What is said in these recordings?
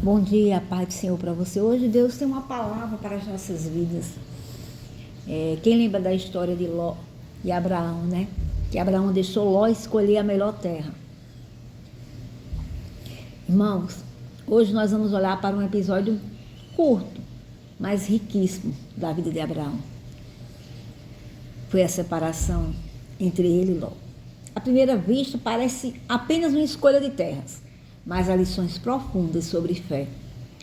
Bom dia, paz do Senhor para você. Hoje Deus tem uma palavra para as nossas vidas. Quem lembra da história de Ló e Abraão, né? Que Abraão deixou Ló escolher a melhor terra. Irmãos, hoje nós vamos olhar para um episódio curto, mas riquíssimo da vida de Abraão. Foi a separação entre ele e Ló. À primeira vista parece apenas uma escolha de terras, mas há lições profundas sobre fé,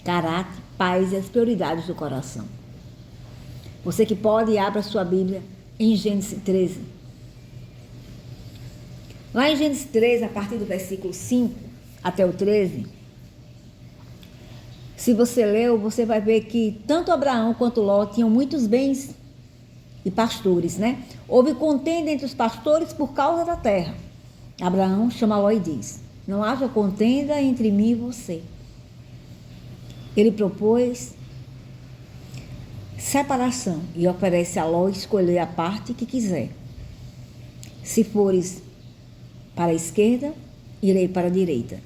caráter, paz e as prioridades do coração. Você que pode, abra sua Bíblia em Gênesis 13. Lá em Gênesis 13, a partir do versículo 5 até o 13, se você leu, você vai ver que tanto Abraão quanto Ló tinham muitos bens e pastores, né? Houve contenda entre os pastores por causa da terra. Abraão chama Ló e diz: não haja contenda entre mim e você. Ele propôs separação e oferece a Ló escolher a parte que quiser. Se fores para a esquerda, irei para a direita.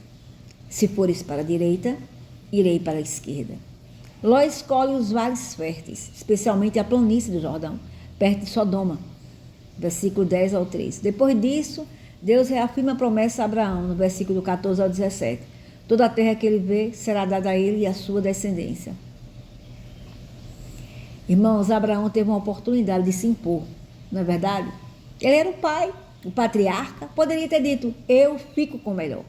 Se fores para a direita, irei para a esquerda. Ló escolhe os vales férteis, especialmente a planície do Jordão, perto de Sodoma. Versículo 10 ao 13. Depois disso, Deus reafirma a promessa a Abraão, no versículo 14 ao 17. Toda a terra que ele vê será dada a ele e à sua descendência. Irmãos, Abraão teve uma oportunidade de se impor, não é verdade? Ele era o pai, o patriarca, poderia ter dito: eu fico com o melhor.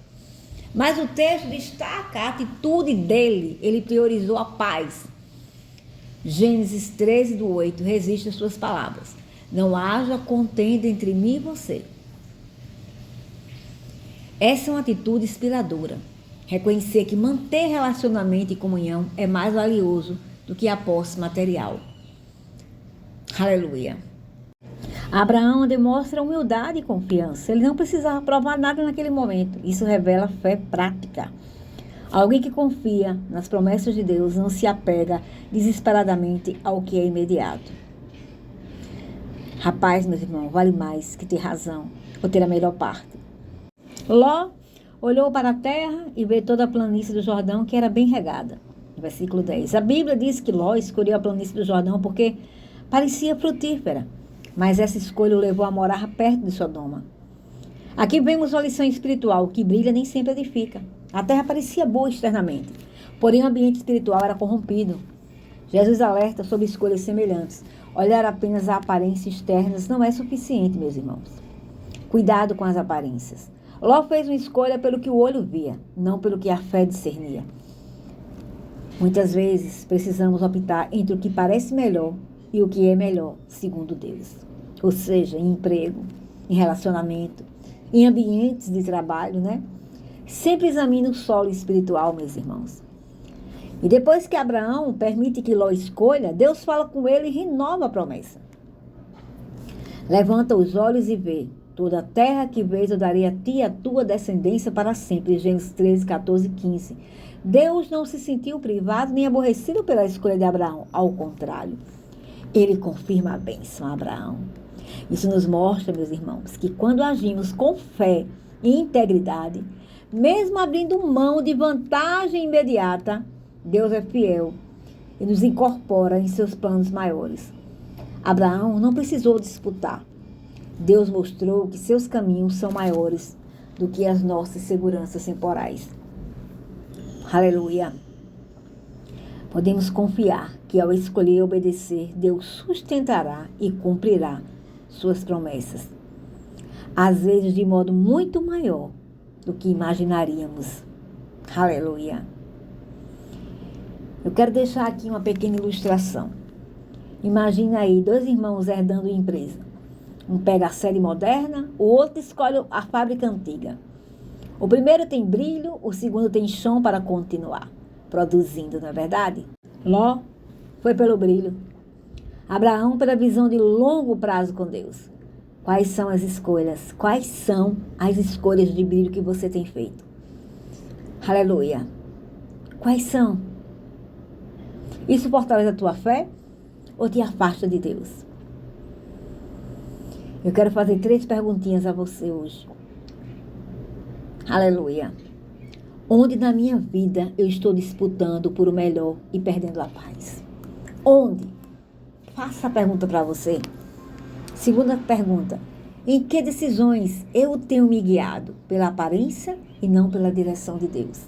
Mas o texto destaca a atitude dele, ele priorizou a paz. Gênesis 13, do 8, resiste às suas palavras: não haja contenda entre mim e você. Essa é uma atitude inspiradora. Reconhecer que manter relacionamento e comunhão é mais valioso do que a posse material. Aleluia. Abraão demonstra humildade e confiança. Ele não precisava provar nada naquele momento. Isso revela fé prática. Alguém que confia nas promessas de Deus não se apega desesperadamente ao que é imediato. Rapaz, meus irmãos, vale mais que ter razão ou ter a melhor parte. Ló olhou para a terra e vê toda a planície do Jordão, que era bem regada. Versículo 10. A Bíblia diz que Ló escolheu a planície do Jordão porque parecia frutífera, mas essa escolha o levou a morar perto de Sodoma. Aqui vemos uma lição espiritual: o que brilha nem sempre edifica. A terra parecia boa externamente, porém o ambiente espiritual era corrompido. Jesus alerta sobre escolhas semelhantes. Olhar apenas a aparências externas não é suficiente, meus irmãos. Cuidado com as aparências. Ló fez uma escolha pelo que o olho via, não pelo que a fé discernia. Muitas vezes precisamos optar entre o que parece melhor e o que é melhor, segundo Deus. Ou seja, em emprego, em relacionamento, em ambientes de trabalho, né? Sempre examine o solo espiritual, meus irmãos. E depois que Abraão permite que Ló escolha, Deus fala com ele e renova a promessa. Levanta os olhos e vê: toda a terra que vês eu darei a ti e a tua descendência para sempre. Gênesis 13, 14 e 15. Deus não se sentiu privado nem aborrecido pela escolha de Abraão. Ao contrário, ele confirma a bênção a Abraão. Isso nos mostra, meus irmãos, que quando agimos com fé e integridade, mesmo abrindo mão de vantagem imediata, Deus é fiel e nos incorpora em seus planos maiores. Abraão não precisou disputar. Deus mostrou que seus caminhos são maiores do que as nossas seguranças temporais. Aleluia. Podemos confiar que ao escolher obedecer, Deus sustentará e cumprirá suas promessas. Às vezes de modo muito maior do que imaginaríamos. Aleluia. Eu quero deixar aqui uma pequena ilustração. Imagina aí 2 irmãos herdando uma empresa. Um pega a série moderna, o outro escolhe a fábrica antiga. O primeiro tem brilho, o segundo tem chão para continuar produzindo, não é verdade? Ló foi pelo brilho. Abraão pela visão de longo prazo com Deus. Quais são as escolhas? Quais são as escolhas de brilho que você tem feito? Aleluia. Quais são? Isso fortalece a tua fé ou te afasta de Deus? Eu quero fazer 3 perguntinhas a você hoje. Aleluia. Onde na minha vida eu estou disputando por o melhor e perdendo a paz? Onde? Faça a pergunta para você. Segunda pergunta. Em que decisões eu tenho me guiado? Pela aparência e não pela direção de Deus?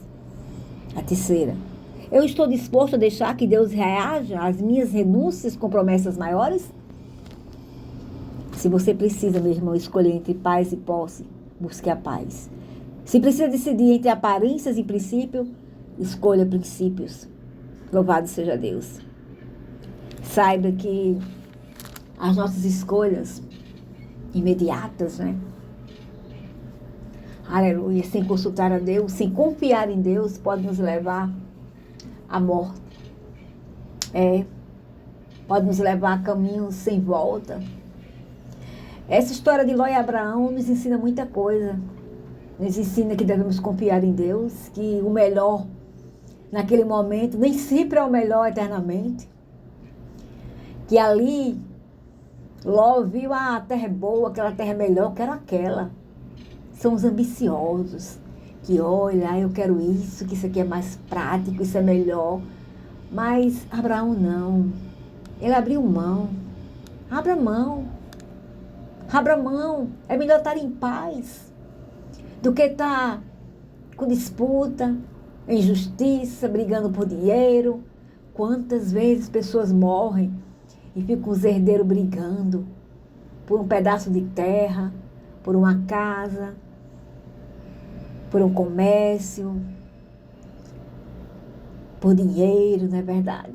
A terceira. Eu estou disposto a deixar que Deus reaja às minhas renúncias com promessas maiores? Se você precisa, meu irmão, escolher entre paz e posse, busque a paz. Se precisa decidir entre aparências e princípio, escolha princípios. Louvado seja Deus. Saiba que as nossas escolhas imediatas, né? Aleluia, sem consultar a Deus, sem confiar em Deus, pode nos levar à morte. Pode nos levar a caminhos sem volta. Essa história de Ló e Abraão nos ensina muita coisa. Nos ensina que devemos confiar em Deus, que o melhor naquele momento nem sempre é o melhor eternamente. Que ali Ló viu a terra é boa, aquela terra é melhor, quero aquela. São os ambiciosos, que olha, eu quero isso, que isso aqui é mais prático, isso é melhor. Mas Abraão não. Ele abriu mão. Abra mão. Abra mão. É melhor estar em paz do que estar com disputa, injustiça, brigando por dinheiro. Quantas vezes pessoas morrem e ficam os herdeiros brigando por um pedaço de terra, por uma casa, por um comércio, por dinheiro, não é verdade?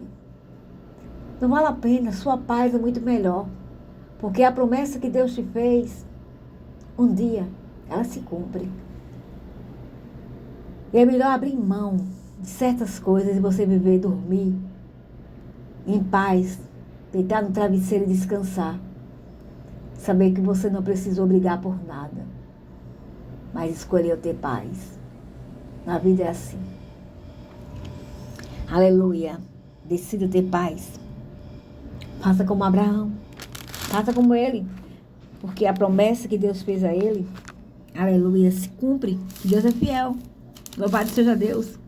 Não vale a pena, sua paz é muito melhor, porque a promessa que Deus te fez, um dia, ela se cumpre. E é melhor abrir mão de certas coisas e você viver, dormir em paz, deitar no travesseiro e descansar. Saber que você não precisou brigar por nada, mas escolheu ter paz. Na vida é assim. Aleluia. Decida ter paz. Faça como Abraão. Faça como ele. Porque a promessa que Deus fez a ele, aleluia, se cumpre. Deus é fiel. Louvado seja Deus.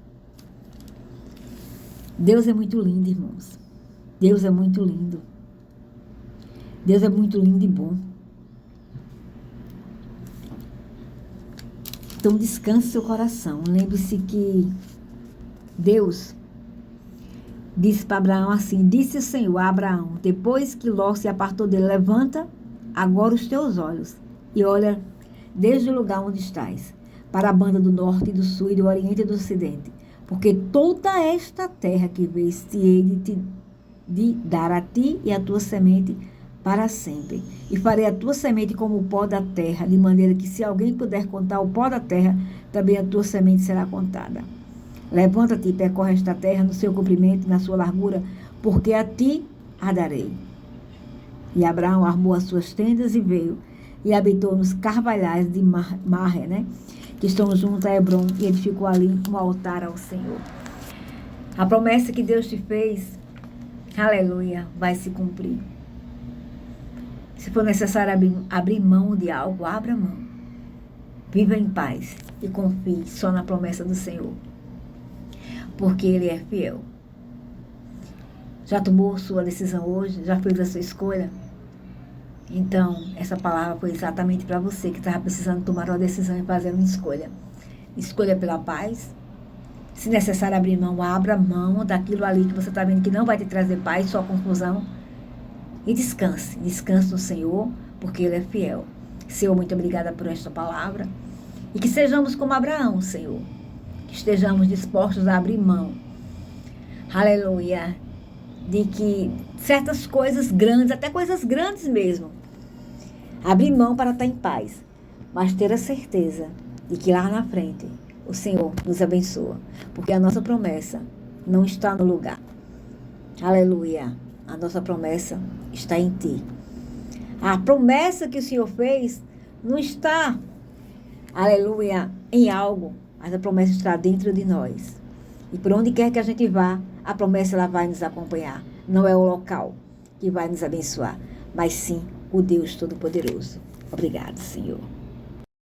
Deus é muito lindo, irmãos. Deus é muito lindo. Deus é muito lindo e bom. Então descanse seu coração. Lembre-se que Deus disse para Abraão assim, disse o Senhor a Abraão, depois que Ló se apartou dele, levanta agora os teus olhos e olha desde o lugar onde estás, para a banda do norte e do sul e do oriente e do ocidente, porque toda esta terra que vês te hei de dar a ti e a tua semente para sempre. E farei a tua semente como o pó da terra, de maneira que se alguém puder contar o pó da terra, também a tua semente será contada. Levanta-te e percorre esta terra no seu comprimento e na sua largura, porque a ti a darei. E Abraão armou as suas tendas e veio, e habitou nos carvalhais de Marre, né? Que estão junto a Hebron, e edificou ali um altar ao Senhor. A promessa que Deus te fez, aleluia, vai se cumprir. Se for necessário abrir mão de algo, abra mão. Viva em paz e confie só na promessa do Senhor. Porque Ele é fiel. Já tomou sua decisão hoje? Já fez a sua escolha? Então, essa palavra foi exatamente para você que estava precisando tomar uma decisão e fazer uma escolha. Escolha pela paz. Se necessário abrir mão, abra mão daquilo ali que você está vendo que não vai te trazer paz, só confusão. E descanse. Descanse no Senhor, porque Ele é fiel. Senhor, muito obrigada por esta palavra. E que sejamos como Abraão, Senhor. Que estejamos dispostos a abrir mão. Aleluia. De que certas coisas grandes, até coisas grandes mesmo, abrir mão para estar em paz. Mas ter a certeza de que lá na frente o Senhor nos abençoa. Porque a nossa promessa não está no lugar. Aleluia. A nossa promessa está em ti. A promessa que o Senhor fez não está, aleluia, em algo, mas a promessa está dentro de nós. E por onde quer que a gente vá, a promessa ela vai nos acompanhar. Não é o local que vai nos abençoar, mas sim o Deus Todo-Poderoso. Obrigado, Senhor.